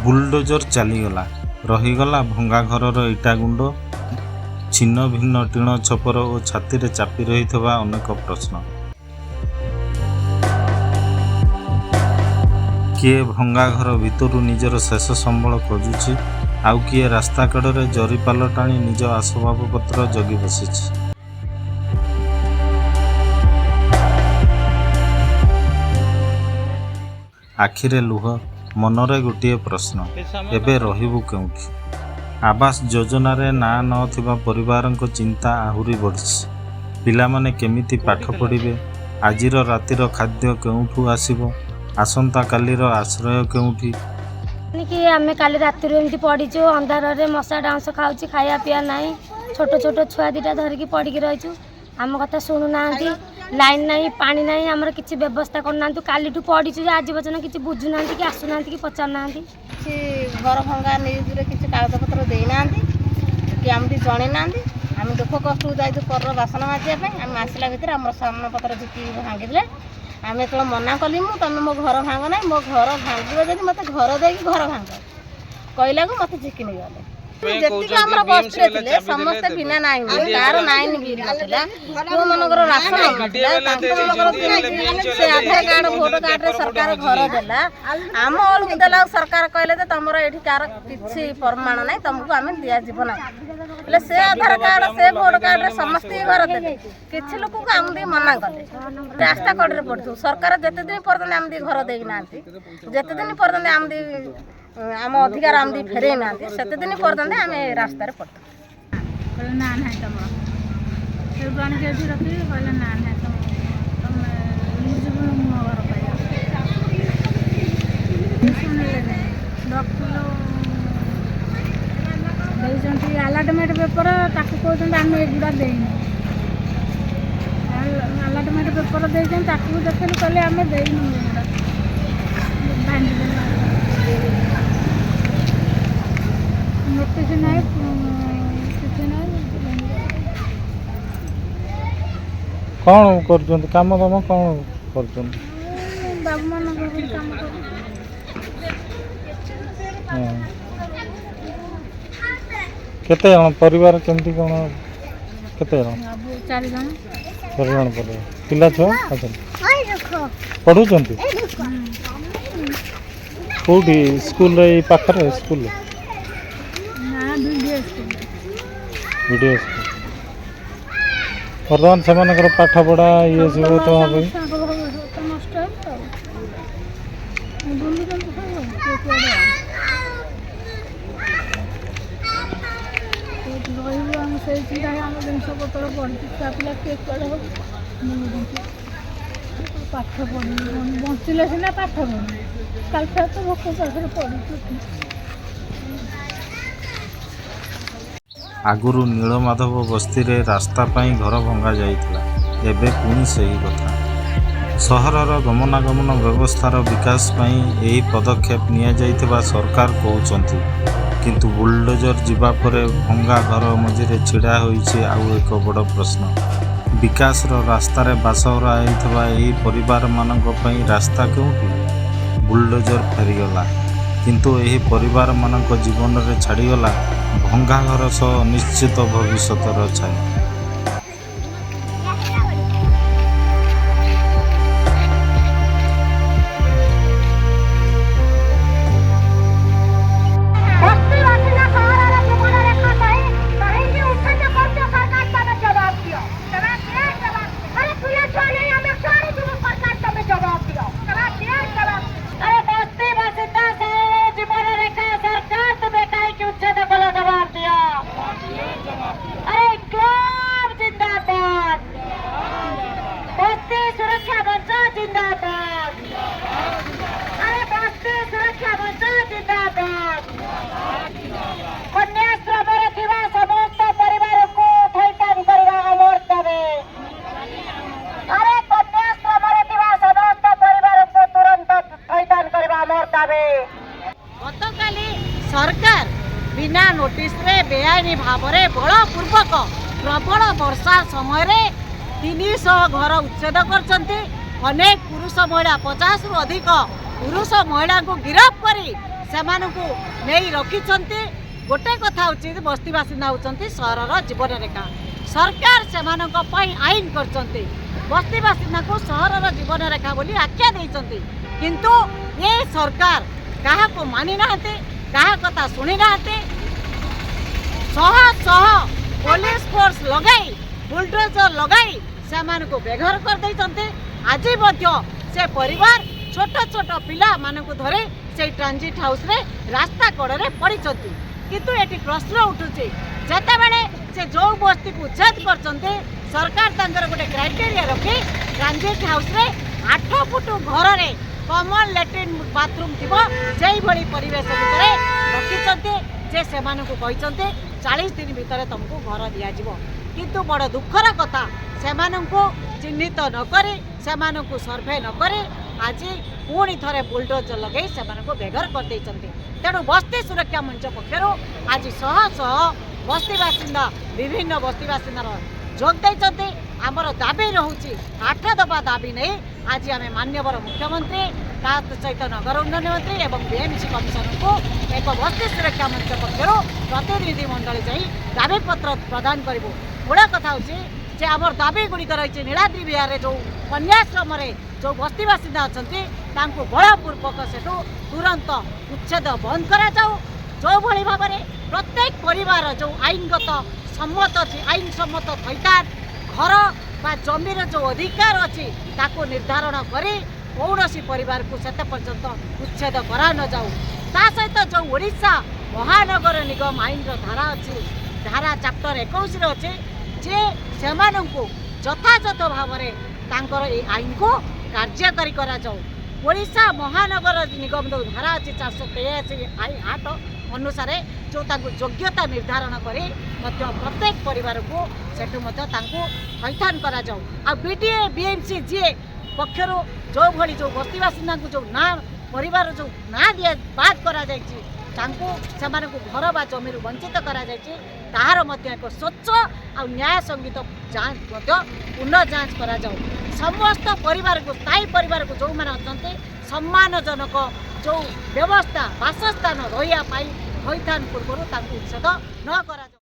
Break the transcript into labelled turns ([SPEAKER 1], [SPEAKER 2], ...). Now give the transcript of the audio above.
[SPEAKER 1] Bulldozer चलीगला रहीगला भंगा घरर इटा गुंड छिन्न भिन्न टीण छपर और छाती रे चापी रही अनेक प्रश्न। किए भंगा घर भितरु निजर शेष संबल खोजुछि, आउ किए रास्ता कड़े जरीपाल टाणी निज आसबाब पत्र जगी बसिछि। आखिरे लुह, मनरे गोटे प्रश्न, एबे रहिबु केउठी? आवास योजन ना नथिबा परिवारक चिंता आहुरी बढ़िछि। पिलामाने केमिति पाठ पढ़िबे, आजिर रातिर खाद्य केउठु आसिबो, आसंता कालीर आश्रय केउठी?
[SPEAKER 2] कि आमे काली राति एमती पड़ीचु अंधार रे मशा डांस खाऊची, खाया पिया नहीं, छोट छोट छुआ दीटा धरिकी पड़िकी रहीचु। आम कथा शुणु ना, लाइन नहीं पानी नहीं, आमर किसी व्यवस्था करना। कालीठू पड़ीचु आज पर्यटन किसी बुझु ना कि आसुना कि पचार ना।
[SPEAKER 3] घर भंगा न्यूज किसी कागज पत्र देना कि आम जन ना, आम दुख कष्ट जाइए पर बासन माजिया आम आसला भितर आम सामना पत्र झुकी भांगी आम जो मना कली तुम मो घर भांग ना, मो घर भांग जब मत घर दे घर भांग कहला मत झिकी नहीं गले। जी आम बस्ती थे समस्ते बिना नाइन कार नाइन भी नाला जो मनकर राशन से आधार कार्ड भोट कार्ड रे सरकार घर देला आम अलग देला सरकार कहले तुम ये कार किसी प्रमाण ना तुमको आम दिया जीव ना से आधार कार्ड से भोट कार्ड रे समस्त घर देते किसी लोक को आम मना कले रास्ता कड़े पड़ू सरकार जिते दिन पर्यटन आम घर देना जिते दिन पर्यटन आम आम अधिकार आम फेरे ना से दिन पर्यटन आम रास्तार पड़ता
[SPEAKER 4] ना ना तुम रखी कहले ना ना तुम घर डॉक्टर आलाटमेंट पेपर ताकू कहते आम एगुड़ा देनी आलाटमेंट पेपर देखें देखलु कहले आम देनु नोटिस नहीं किसी नहीं
[SPEAKER 1] कौन कर काम दाम कौन कर
[SPEAKER 4] बाबू मान काम
[SPEAKER 1] केते जन परिवार केमती कौन केते जन?
[SPEAKER 4] 4 जन।
[SPEAKER 1] 4 जन परिवार पिला छुआ अच्छा पढ़ुचंती कोठी स्कूल रे पाखरे स्कूल
[SPEAKER 4] ना वीडियो स्कूल
[SPEAKER 1] वीडियो स्कूल वर्तमान से पाठ पढ़ा ये सब तो
[SPEAKER 4] नष्ट आम से जिनस पत्र पढ़ी छुआ पिला किए कड़े हो पाठ पढ़ी बंचले सीना पाठ पढ़ी काल फेर तो भोक पाखे पढ़ी।
[SPEAKER 1] आगुरु नीलमाधव बस्ती रे रास्ता पाई घर भंगा जाइथिला, एबे पुणी सही कथा। सहरर गमनागमन व्यवस्थार विकास पाई एही पदक्षेप निया जाइथिबा सरकार कहउचंती, किंतु बुलडोजर जीवा परे भंगा घर मझिरे छिड़ा होइछे आउ एक बड़ प्रश्न। विकास रो रास्ता रे बासरा आइथिबा एही परिवार मानक पई रास्ता केउठी? बुलडोजर फेरीगला, किंतु एही परिवार मानक जीवन रे छाड़ीगला भंगा घर सह अनिश्चित भविष्यतर छाया।
[SPEAKER 3] सरकार बिना नोटिस रे बेआईन भाव में बलपूर्वक प्रबल वर्षा समय 300 घर उच्छेद कर अनेक पुरुष महिला 50 रु अधिक पुरुष महिला को गिरफ्त कर
[SPEAKER 5] ସେମାନଙ୍କୁ ନେଇ ରଖିଛନ୍ତି। गोटे कथा होची बस्ती बासिंदा होचंती सहरर जीवन रेखा सरकार सेमानक पई आईन करचंती बस्ती बासिंदा को सहरर जीवन रेखा बोली आख्या देइचंती किंतु ये सरकार काहा को मानि नाहते काहा कथा सुनि नाहते सह सह पुलिस फोर्स लगाई बुलडोजर लगाई सेमानक बेघर कर देइचंती। आज मध्य से परिवार छोट छोट पिला मानक धरे से ट्रांजिट हाउस रे रास्ता कड़े पड़िचंती किंतु एटी प्रश्न उठुचे जते बेले से जो बस्ती को उच्छेद करचंते सरकार तांकर गोटे क्राइटेरिया रखी ट्रांजिट हाउस रे 8 फुट घर रे कॉमन लैट्रिन बाथरूम थिबो जेई भली परिवेश भितरे रखिचंते जे सेमानकु कहिचंते 40 दिन भितरे तुमको घर दिया जिवो किंतु बड़ दुखर कथा सेमानकु चिन्हित न करे सेमानकु सर्वे न करे आज पुणी थरे बुलडोजर लगे सेमानकु बेघर कर देइचंते। तेणु बस्ती सुरक्षा मंच पक्षर आज शह शह बस्ती बासिंदा विभिन्न बस्ती बासिंदार जोग देइचंते। आमर दाबी रहुची 8 दफा दाबी नहीं आज आम माननीय मुख्यमंत्री ता सहित नगर उन्नयन मंत्री एवं बीएमसी कमिशनर को एक बस्ती सुरक्षा मंच पक्षर प्रतिनिधि मंडल जा दाबी पत्र प्रदान करूँ। बड़ा कथा होची जे आमर दाबी गुड़िक रही नीलाद्रि विहार जो कन्याश्रम जो बस्ती बासिंदा अच्छा बलपूर्वक से तुरंत उच्छेद बंद करा जाऊ जो भली भाव में प्रत्येक परिवार जो आईनगत सम्मत अच्छी आईन सम्मत थैथान घर बा जमीर जो अधिकार अच्छी ताको निर्धारण करी कौनसी परिवार को सेते पर्यंत उच्छेद करा न जाऊ। ता सहित जो ओडिशा महानगर निगम आईन धारा अच्छी धारा चैप्टर 21 अच्छे जे सेमानंकु यथायथ भाव में तांकर ए आईन को कार्यकारी करा जाऊ। ओडिशा महानगर निगम जो धारा अच्छी 483 अनुसार जो योग्यता निर्धारण करी प्रत्येक परिवार को सेठू थैथान करा जाऊ। आ बीडीए बीएमसी जी पक्षर जो भली जो बस्ती बासिंदा को जो ना परिवार जो ना दिया बाद करा जायछि तांको सेमानकु घर बा जमीर वंचित करा जायछि ताहार मध्य एक स्वच्छ आ न्याय संगीत जांच मध्य पुनः जांच करा जाऊ। समस्त परिवार को स्थायी परिवार को जो माने अछंते सम्मानजनक जो व्यवस्था बासस्थान रहिया पाई थैथान पूर्व तांको उच्छेद न करा।